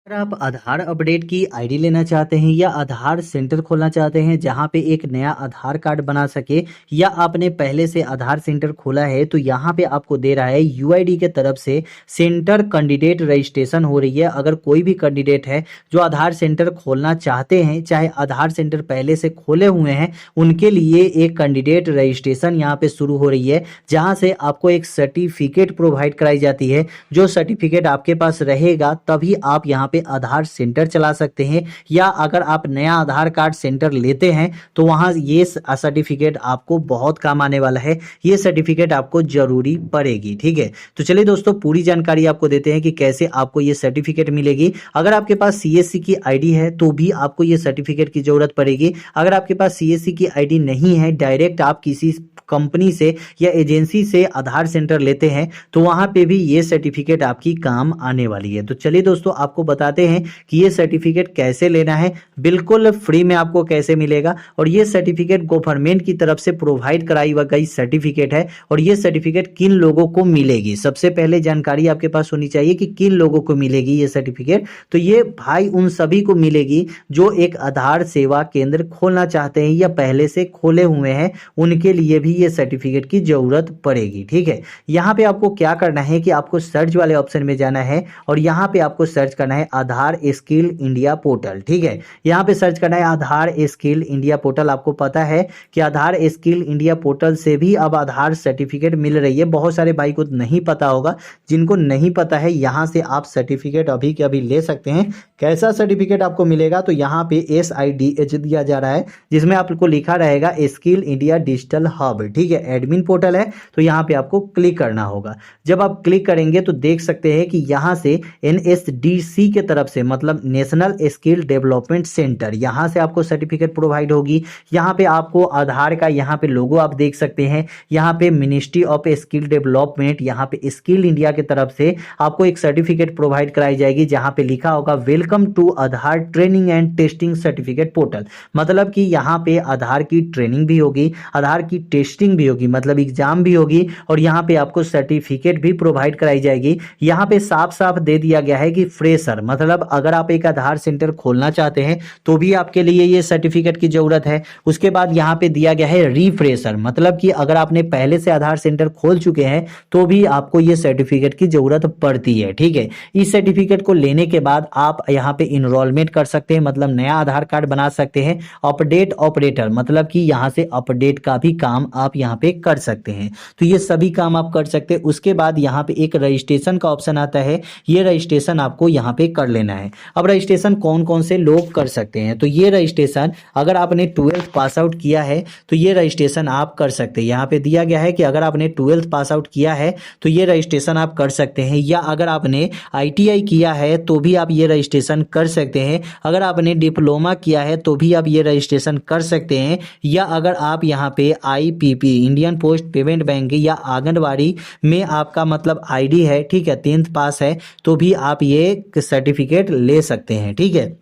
अगर आप आधार अपडेट की आईडी लेना चाहते हैं या आधार सेंटर खोलना चाहते हैं जहां पे एक नया आधार कार्ड बना सके या आपने पहले से आधार सेंटर खोला है तो यहां पे आपको दे रहा है यूआईडी के तरफ से सेंटर कैंडिडेट रजिस्ट्रेशन हो रही है। अगर कोई भी कैंडिडेट है जो आधार सेंटर खोलना चाहते हैं, चाहे आधार सेंटर पहले से खोले हुए हैं, उनके लिए एक कैंडिडेट रजिस्ट्रेशन यहाँ पे शुरू हो रही है, जहां से आपको एक सर्टिफिकेट प्रोवाइड कराई जाती है। जो सर्टिफिकेट आपके पास रहेगा तभी आप यहाँ पे आधार सेंटर चला सकते हैं, या अगर आप नया आधार कार्ड सेंटर लेते हैं तो वहां ये सर्टिफिकेट आपको बहुत काम आने वाला है। ये सर्टिफिकेट आपको जरूरी पड़ेगी। ठीक है, तो चलिए दोस्तों पूरी जानकारी आपको देते हैं कि कैसे आपको ये सर्टिफिकेट मिलेगी। अगर आपके पास सीएससी की आईडी है तो भी आपको ये सर्टिफिकेट की जरूरत पड़ेगी। अगर आपके पास सीएससी की आईडी नहीं है, डायरेक्ट आप किसी कंपनी से या एजेंसी से आधार सेंटर लेते हैं तो वहां पे भी ये सर्टिफिकेट आपकी काम आने वाली है। तो चलिए दोस्तों आपको बताते हैं कि ये सर्टिफिकेट कैसे लेना है, बिल्कुल फ्री में आपको कैसे मिलेगा। और ये सर्टिफिकेट गवर्नमेंट की तरफ से प्रोवाइड कराई गई सर्टिफिकेट है। और ये सर्टिफिकेट किन लोगों को मिलेगी, सबसे पहले जानकारी आपके पास होनी चाहिए कि किन लोगों को मिलेगी ये सर्टिफिकेट। तो ये भाई उन सभी को मिलेगी जो एक आधार सेवा केंद्र खोलना चाहते हैं या पहले से खोले हुए हैं, उनके लिए भी ये सर्टिफिकेट की जरूरत पड़ेगी। ठीक है, यहाँ पे आपको क्या करना है कि आपको सर्च वाले ऑप्शन में जाना है और यहाँ पे आपको सर्च करना है आधार स्किल इंडिया पोर्टल। ठीक है, यहाँ पे सर्च करना है आधार स्किल इंडिया पोर्टल। आपको पता है कि आधार स्किल इंडिया पोर्टल से भी अब आधार सर्टिफिकेट मिल रही है। बहुत सारे भाई को नहीं पता होगा, जिनको नहीं पता है यहाँ से आप सर्टिफिकेट अभी के अभी ले सकते हैं। कैसा सर्टिफिकेट आपको मिलेगा, तो यहाँ पे SIDH दिया जा रहा है, जिसमें आपको लिखा रहेगा स्किल इंडिया डिजिटल हब। ठीक है, एडमिन पोर्टल है, तो यहाँ पे आपको क्लिक करना होगा। जब आप क्लिक करेंगे तो देख सकते हैं कि यहाँ से NSDC के तरफ से, मतलब नेशनल स्किल डेवलपमेंट सेंटर, यहाँ से आपको सर्टिफिकेट प्रोवाइड होगी। यहाँ पे आपको आधार का यहाँ पे लोगो आप देख सकते हैं। यहाँ पे मिनिस्ट्री ऑफ स्किल डेवलपमेंट, यहाँ पे स्किल इंडिया की तरफ से आपको एक सर्टिफिकेट प्रोवाइड कराई जाएगी, जहाँ पे लिखा होगा welcome to Aadhaar training and testing certificate portal. मतलब कि यहाँ पे आधार की ट्रेनिंग भी होगी, आधार की टेस्टिंग भी होगी, मतलब एग्जाम भी होगी, और यहाँ पे आपको सर्टिफिकेट भी प्रोवाइड कराई जाएगी। यहाँ पे साफ साफ दे दिया गया है कि फ्रेशर, मतलब अगर आप एक आधार सेंटर खोलना चाहते हैं तो भी आपके लिए ये सर्टिफिकेट की जरूरत है। उसके बाद यहाँ पे दिया गया है रिफ्रेशर, मतलब कि अगर आपने पहले से आधार सेंटर खोल चुके हैं तो भी आपको ये सर्टिफिकेट की जरूरत पड़ती है। ठीक है, इस सर्टिफिकेट को लेने के बाद आप यहाँ पे इनरोलमेंट कर सकते हैं, मतलब नया आधार कार्ड बना सकते हैं। अपडेट ऑपरेटर, मतलब कि यहाँ से अपडेट का भी काम आप यहाँ पे कर सकते हैं। तो ये सभी काम आप कर सकते हैं। उसके बाद यहाँ पे एक रजिस्ट्रेशन का ऑप्शन आता है, ये रजिस्ट्रेशन आपको यहाँ पे कर लेना है। अब रजिस्ट्रेशन कौन कौन से लोग कर सकते हैं, तो ये रजिस्ट्रेशन अगर आपने 12th पास आउट किया है तो ये रजिस्ट्रेशन आप कर सकते हैं। यहाँ पे दिया गया है कि अगर आपने 12th पास आउट किया है तो ये रजिस्ट्रेशन आप कर सकते हैं, या अगर आपने ITI किया है तो भी आप ये रजिस्ट्रेशन कर सकते हैं। अगर आपने डिप्लोमा किया है तो भी आप ये रजिस्ट्रेशन कर सकते हैं, या अगर आप यहाँ पे IPP Indian post payment bank या आंगनबाड़ी में आपका मतलब ID है, ठीक है, 10th पास है, तो भी आप ये सर्टिफिकेट ले सकते हैं। ठीक है,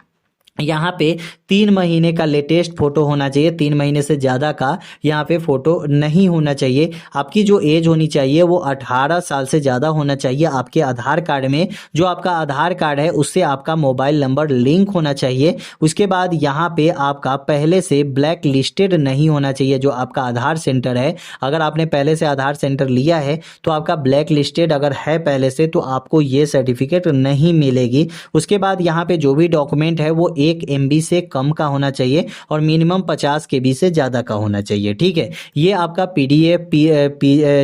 यहाँ पे 3 महीने का लेटेस्ट फोटो होना चाहिए, 3 महीने से ज़्यादा का यहाँ पे फोटो नहीं होना चाहिए। आपकी जो एज होनी चाहिए वो 18 साल से ज़्यादा होना चाहिए। आपके आधार कार्ड में, जो आपका आधार कार्ड है उससे आपका मोबाइल नंबर लिंक होना चाहिए। उसके बाद यहाँ पे आपका पहले से ब्लैक लिस्टेड नहीं होना चाहिए जो आपका आधार सेंटर है। अगर आपने पहले से आधार सेंटर लिया है तो आपका ब्लैक लिस्टेड अगर है पहले से, तो आपको ये सर्टिफिकेट नहीं मिलेगी। उसके बाद यहाँ पे जो भी डॉक्यूमेंट है वो 1 MB से कम का होना चाहिए और मिनिमम 50 KB से ज़्यादा का होना चाहिए। ठीक है, ये आपका PDF,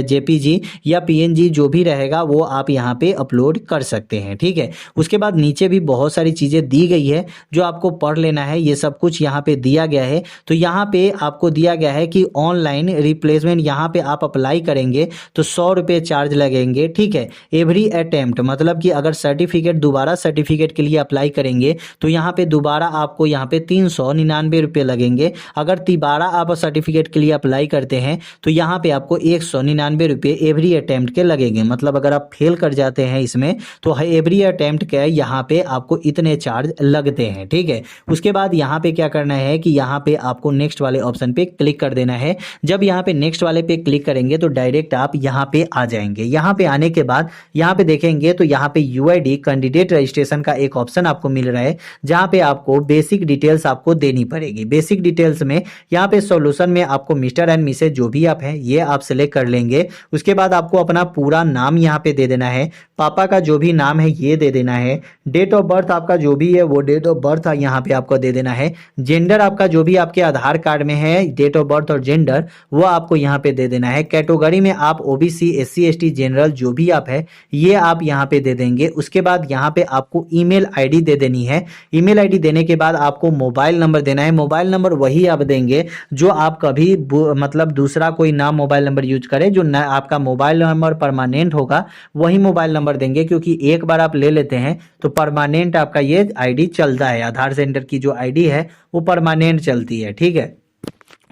JPG या PNG जो भी रहेगा वो आप यहाँ पे अपलोड कर सकते हैं। ठीक है, उसके बाद नीचे भी बहुत सारी चीज़ें दी गई है जो आपको पढ़ लेना है। ये सब कुछ यहाँ पे दिया गया है। तो यहाँ पे आपको दिया गया है कि ऑनलाइन रिप्लेसमेंट यहाँ पे आप अप्लाई करेंगे तो 100 रुपये चार्ज लगेंगे। ठीक है, एवरी अटेम्प्ट, मतलब कि अगर सर्टिफिकेट दोबारा सर्टिफिकेट के लिए अप्लाई करेंगे तो यहाँ पे दोबारा दोबारा आपको यहाँ पे 399 रुपये लगेंगे। अगर दोबारा आप सर्टिफिकेट के लिए अप्लाई करते हैं तो यहाँ पे आपको 199 रुपये एवरी अटेम्प्ट के लगेंगे। मतलब अगर आप फेल कर जाते हैं इसमें तो एवरी अटेम्प्ट के यहाँ पे आपको इतने चार्ज लगते हैं, ठीक है। उसके बाद यहाँ पे क्या करना है कि यहाँ पे आपको नेक्स्ट वाले ऑप्शन पे क्लिक कर देना है। जब यहाँ पे नेक्स्ट वाले पे क्लिक करेंगे तो डायरेक्ट आप यहाँ पे आ जाएंगे। यहाँ पे आने के बाद यहाँ पे देखेंगे तो यहाँ पे यूआईडी कैंडिडेट रजिस्ट्रेशन का एक ऑप्शन आपको मिल रहा है, जहाँ पे आपको बेसिक डिटेल्स आपको देनी पड़ेगी। बेसिक डिटेल्स में यहाँ पे सॉल्यूशन में आपको मिस्टर एंड मिसेज जो भी आप हैं ये आप सिलेक्ट कर लेंगे। उसके बाद आपको अपना पूरा नाम यहाँ पे दे देना है, पापा का जो भी नाम है ये दे देना है, डेट ऑफ बर्थ आपका जो भी है वो डेट ऑफ बर्थ यहाँ पे आपको दे देना है, जेंडर आपका जो भी आपके आधार कार्ड में है डेट ऑफ बर्थ और जेंडर वो आपको यहाँ पे दे देना है। कैटेगरी में आप ओबीसी एससी एसटी जनरल जो भी आप है ये आप यहाँ पे दे देंगे। उसके बाद यहाँ पे आपको ईमेल आईडी दे देनी है। ईमेल आईडी देने के बाद आपको मोबाइल नंबर देना है। मोबाइल नंबर वही आप देंगे जो आप कभी मतलब दूसरा कोई नाम मोबाइल नंबर यूज करें, जो आपका मोबाइल नंबर परमानेंट होगा वही मोबाइल नंबर देंगे, क्योंकि एक बार आप ले लेते हैं तो परमानेंट आपका ये आईडी चलता है। आधार सेंटर की जो आईडी है वो परमानेंट चलती है, ठीक है।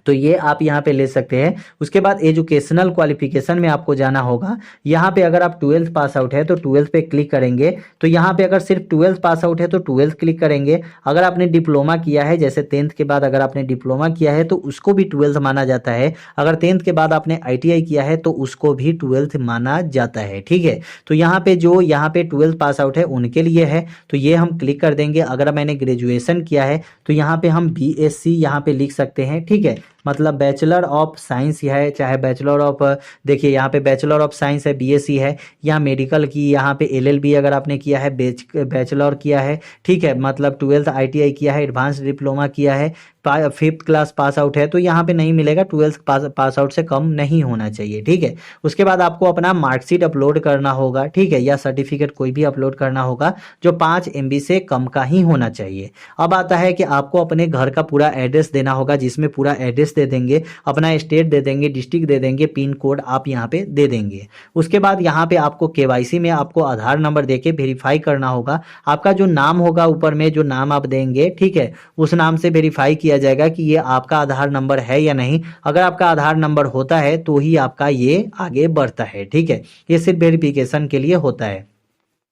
तो ये आप यहाँ पे ले सकते हैं। उसके बाद एजुकेशनल क्वालिफिकेशन में आपको जाना होगा। यहाँ पे अगर आप 12th पास आउट है तो 12th पे क्लिक करेंगे। तो यहाँ पे अगर सिर्फ 12th पास आउट है तो 12th क्लिक करेंगे। अगर आपने डिप्लोमा किया है, जैसे 10th के बाद अगर आपने डिप्लोमा किया है तो उसको भी 12th माना जाता है। अगर 10th के बाद आपने ITI किया है तो उसको भी 12th माना जाता है, ठीक है। तो यहाँ पे जो यहाँ पे 12th पास आउट है उनके लिए है, तो ये हम क्लिक कर देंगे। अगर मैंने ग्रेजुएशन किया है तो यहाँ पे हम BSc यहाँ पे लिख सकते हैं, ठीक है। मतलब बैचलर ऑफ साइंस है, चाहे बैचलर ऑफ, देखिए यहाँ पे बैचलर ऑफ साइंस है, BSc है, यहाँ मेडिकल की, यहाँ पे LLB अगर आपने किया है, बैचलर किया है, ठीक है। मतलब 12th ITI किया है, एडवांस डिप्लोमा किया है, 5th क्लास पास आउट है तो यहाँ पे नहीं मिलेगा, 12th पास आउट से कम नहीं होना चाहिए, ठीक है। उसके बाद आपको अपना मार्कशीट अपलोड करना होगा, ठीक है, या सर्टिफिकेट कोई भी अपलोड करना होगा जो 5 MB से कम का ही होना चाहिए। अब आता है कि आपको अपने घर का पूरा एड्रेस देना होगा, जिसमें पूरा एड्रेस दे देंगे, अपना स्टेट दे देंगे, डिस्ट्रिक्ट दे देंगे, पिन कोड आप यहाँ पे दे देंगे। उसके बाद यहाँ पे आपको KYC में आपको आधार नंबर देके वेरीफाई करना होगा। आपका जो नाम होगा ऊपर में जो नाम आप देंगे, ठीक है, उस नाम से वेरीफाई किया जाएगा कि ये आपका आधार नंबर है या नहीं। अगर आपका आधार नंबर होता है तो ही आपका ये आगे बढ़ता है, ठीक है। ये सिर्फ वेरिफिकेशन के लिए होता है।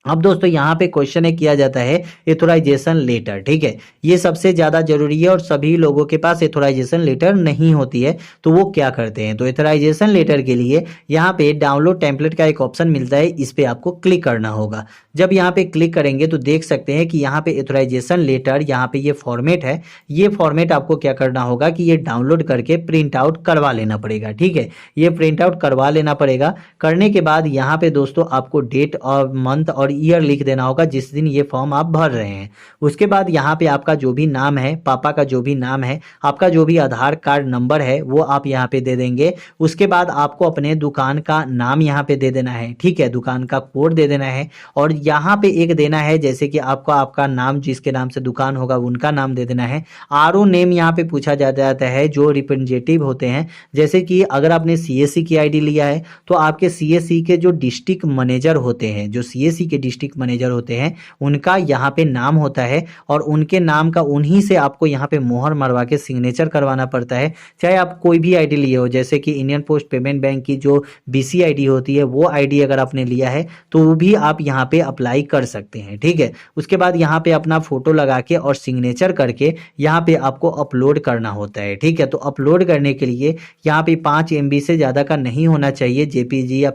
अब दोस्तों यहाँ पे क्वेश्चन है किया जाता है एथोराइजेशन लेटर, ठीक है। ये सबसे ज्यादा जरूरी है और सभी लोगों के पास एथोराइजेशन लेटर नहीं होती है, तो वो क्या करते हैं, तो एथोराइजेशन लेटर के लिए यहाँ पे डाउनलोड टेम्पलेट का एक ऑप्शन मिलता है, इस पे आपको क्लिक करना होगा। जब यहाँ पे क्लिक करेंगे तो देख सकते हैं कि यहाँ पे एथोराइजेशन लेटर, यहाँ पे ये फॉर्मेट है, ये फॉर्मेट आपको क्या करना होगा कि ये डाउनलोड करके प्रिंट आउट करवा लेना पड़ेगा, ठीक है। ये प्रिंट आउट करवा लेना पड़ेगा। करने के बाद यहाँ पे दोस्तों आपको डेट और मंथ और ईयर लिख देना होगा जिस दिन ये फॉर्म आप भर रहे हैं। उसके बाद यहाँ पे आपका जो भी नाम है, पापा का जो भी नाम है, आपका जो भी आधार कार्ड नंबर है वो आप यहाँ पे दे देंगे। उसके बाद आपको अपने दुकान का नाम यहाँ पे दे देना है, ठीक है, दुकान का कोड दे देना है। और यहाँ पे एक देना है जैसे कि आपका नाम, जिसके नाम से दुकान होगा उनका नाम दे देना है। RO नेम यहाँ पे पूछा जाता है जो रिप्रेजेंटेटिव होते हैं, जैसे कि अगर आपने CSC की ID लिया है तो आपके CSC के जो डिस्ट्रिक्ट मैनेजर होते हैं, जो CSC के डिस्ट्रिक्ट मैनेजर होते हैं उनका यहाँ पे नाम होता है, और उनके नाम का उन्हीं से आपको यहाँ पे मोहर मरवा के सिग्नेचर करवाना पड़ता है। चाहे आप कोई भी ID लिए हो, जैसे कि इंडियन पोस्ट पेमेंट बैंक की जो BC ID होती है वो ID अगर आपने लिया है तो वो भी आप यहाँ पे अप्लाई कर सकते हैं, ठीक है। उसके बाद यहाँ पे अपना फोटो लगा के और सिग्नेचर करके यहाँ पे आपको अपलोड करना होता है, ठीक है। तो अपलोड करने के लिए यहाँ पे 5 MB से ज़्यादा का नहीं होना चाहिए। JPG या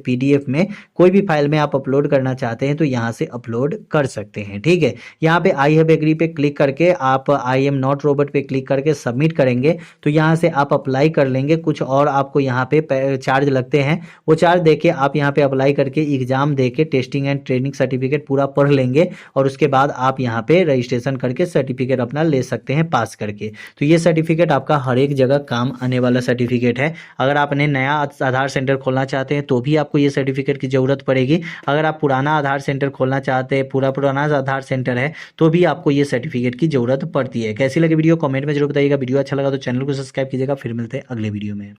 PDF में कोई भी फाइल में आप अपलोड करना चाहते हैं तो यहाँ से अपलोड कर सकते हैं, ठीक है। यहाँ पे आई हैव एग्री पे क्लिक करके आप आई एम नॉट रोबोट पे क्लिक करके सबमिट करेंगे तो यहाँ से आप अप्लाई कर लेंगे। कुछ और आपको यहाँ पे चार्ज लगते हैं, वो चार्ज देके आप यहाँ पे अप्लाई करके एग्जाम देके टेस्टिंग एंड ट्रेनिंग सर्टिफिकेट पूरा पढ़ लेंगे, और उसके बाद आप यहाँ पे रजिस्ट्रेशन करके सर्टिफिकेट अपना ले सकते हैं पास करके। तो ये सर्टिफिकेट आपका हर एक जगह काम आने वाला सर्टिफिकेट है। अगर आपने नया आधार सेंटर खोलना चाहते हैं तो भी आपको ये सर्टिफिकेट की जरूरत पड़ेगी। अगर आप पुराना आधार सेंटर खोलना चाहते हैं, पुराना आधार सेंटर है, तो भी आपको ये सर्टिफिकेट की जरूरत पड़ती है। कैसी लगी वीडियो कमेंट में जरूर बताइएगा। वीडियो अच्छा लगा तो चैनल को सब्सक्राइब कीजिएगा। फिर मिलते हैं अगले वीडियो में।